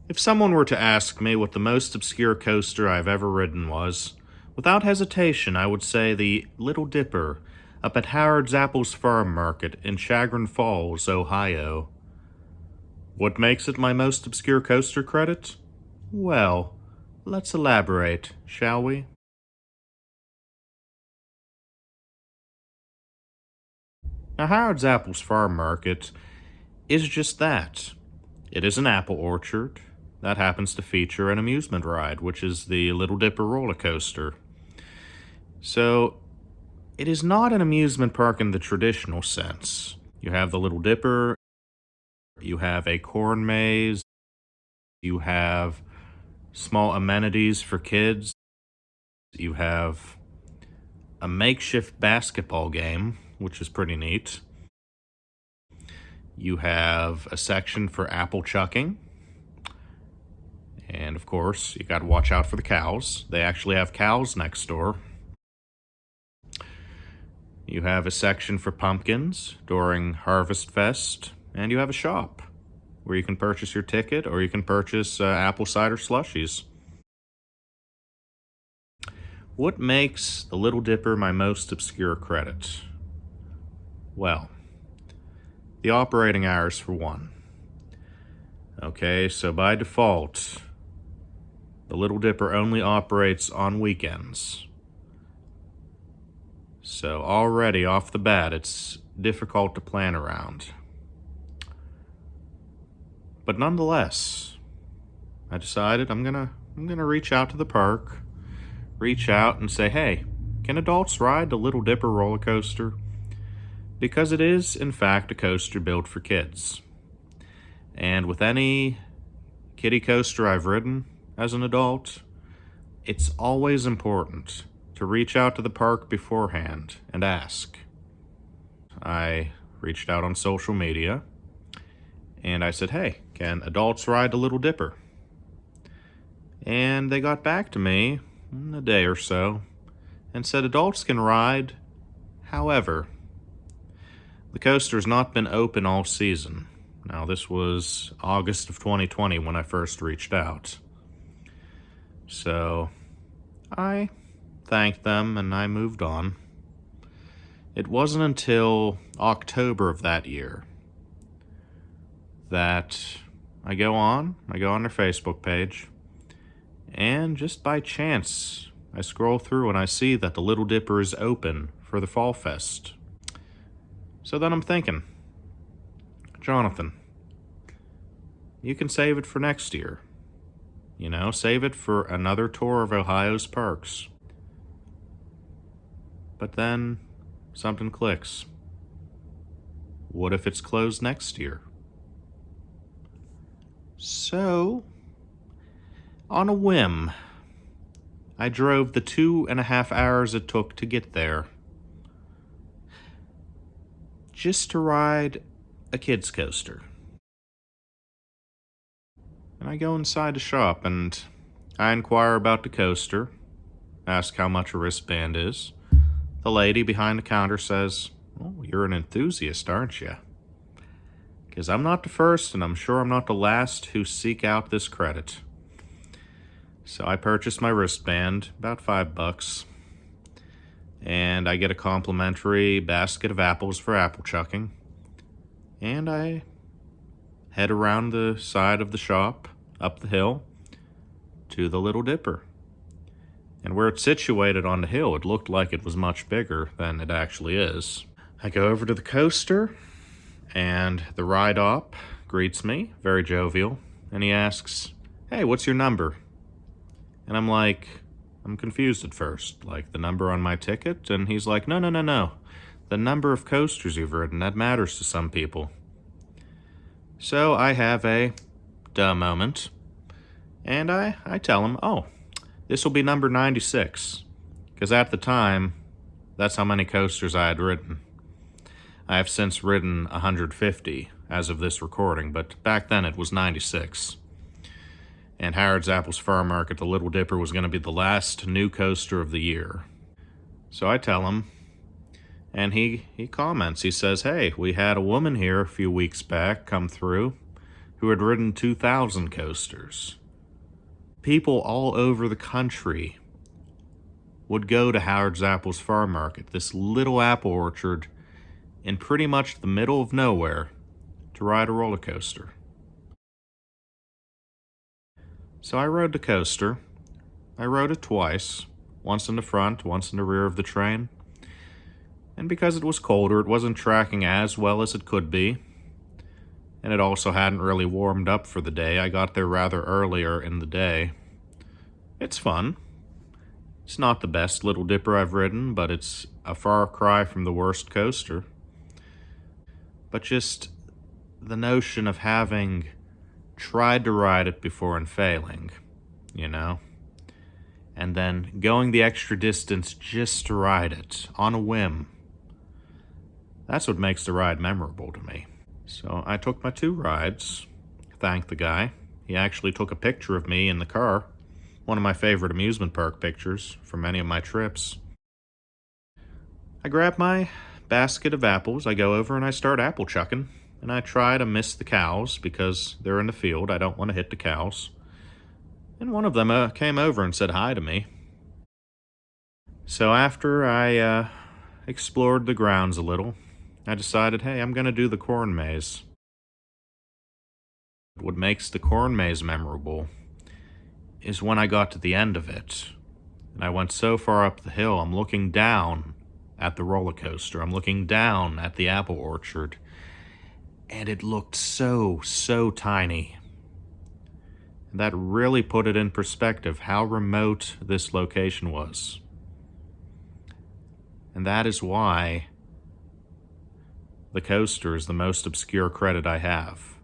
If someone were to ask me what the most obscure coaster I've ever ridden was, without hesitation I would say the Little Dipper up at Howard's Apples Farm Market in Chagrin Falls, Ohio. What makes it my most obscure coaster credit? Well, let's elaborate, shall we? Now, Howard's Apples Farm Market is just that. It is an apple orchard that happens to feature an amusement ride, which is the Little Dipper roller coaster. So, it is not an amusement park in the traditional sense. You have the Little Dipper, you have a corn maze, you have small amenities for kids, you have a makeshift basketball game, which is pretty neat. You have a section for apple chucking. And of course, you gotta watch out for the cows. They actually have cows next door. You have a section for pumpkins during Harvest Fest, and you have a shop where you can purchase your ticket or you can purchase apple cider slushies. What makes the Little Dipper my most obscure credit? Well, the operating hours for one. Okay, so by default, the Little Dipper only operates on weekends. So already off the bat, it's difficult to plan around. But nonetheless, I decided I'm gonna reach out to the park, reach out and say, hey, can adults ride the Little Dipper roller coaster? Because it is, in fact, a coaster built for kids. And with any kiddie coaster I've ridden as an adult, it's always important to reach out to the park beforehand and ask. I reached out on social media and I said, hey, can adults ride the Little Dipper? And they got back to me in a day or so and said adults can ride. However, the coaster's not been open all season. Now, this was August of 2020 when I first reached out. So, I thanked them and I moved on. It wasn't until October of that year that I go on their Facebook page, and just by chance, I scroll through and I see that the Little Dipper is open for the Fall Fest. So then I'm thinking, Jonathan, you can save it for next year. You know, save it for another tour of Ohio's parks. But then something clicks. What if it's closed next year? So, on a whim, I drove the 2.5 hours it took to get there just to ride a kid's coaster. And I go inside the shop and I inquire about the coaster, ask how much a wristband is. The lady behind the counter says, oh, you're an enthusiast, aren't you? Because I'm not the first and I'm sure I'm not the last who seek out this credit. So I purchased my wristband, about $5, and I get a complimentary basket of apples for apple chucking. And I head around the side of the shop, up the hill, to the Little Dipper. And where it's situated on the hill, it looked like it was much bigger than it actually is. I go over to the coaster, and the ride op greets me, very jovial, and he asks, hey, what's your number? And I'm confused at first, like the number on my ticket, and he's like, no. The number of coasters you've ridden, that matters to some people. So I have a duh moment, and I tell him, oh, this will be number 96, because at the time, that's how many coasters I had ridden. I have since ridden 150 as of this recording, but back then it was 96. And Howard's Apples Farm Market, the Little Dipper, was going to be the last new coaster of the year. So I tell him, and he comments. He says, hey, we had a woman here a few weeks back come through, who had ridden 2,000 coasters. People all over the country would go to Howard's Apples Farm Market, this little apple orchard in pretty much the middle of nowhere, to ride a roller coaster. So I rode the coaster. I rode it twice, once in the front, once in the rear of the train. And because it was colder, it wasn't tracking as well as it could be. And it also hadn't really warmed up for the day. I got there rather earlier in the day. It's fun. It's not the best Little Dipper I've ridden, but it's a far cry from the worst coaster. But just the notion of having tried to ride it before and failing, you know? And then going the extra distance just to ride it, on a whim. That's what makes the ride memorable to me. So I took my 2 rides, thanked the guy. He actually took a picture of me in the car, one of my favorite amusement park pictures from many of my trips. I grab my basket of apples, I go over and I start apple chucking, and I try to miss the cows because they're in the field. I don't want to hit the cows. And one of them came over and said hi to me. So after I explored the grounds a little, I decided, hey, I'm going to do the corn maze. What makes the corn maze memorable is when I got to the end of it, and I went so far up the hill, I'm looking down at the roller coaster, I'm looking down at the apple orchard, and it looked so tiny. That really put it in perspective how remote this location was. And that is why the coaster is the most obscure credit I have.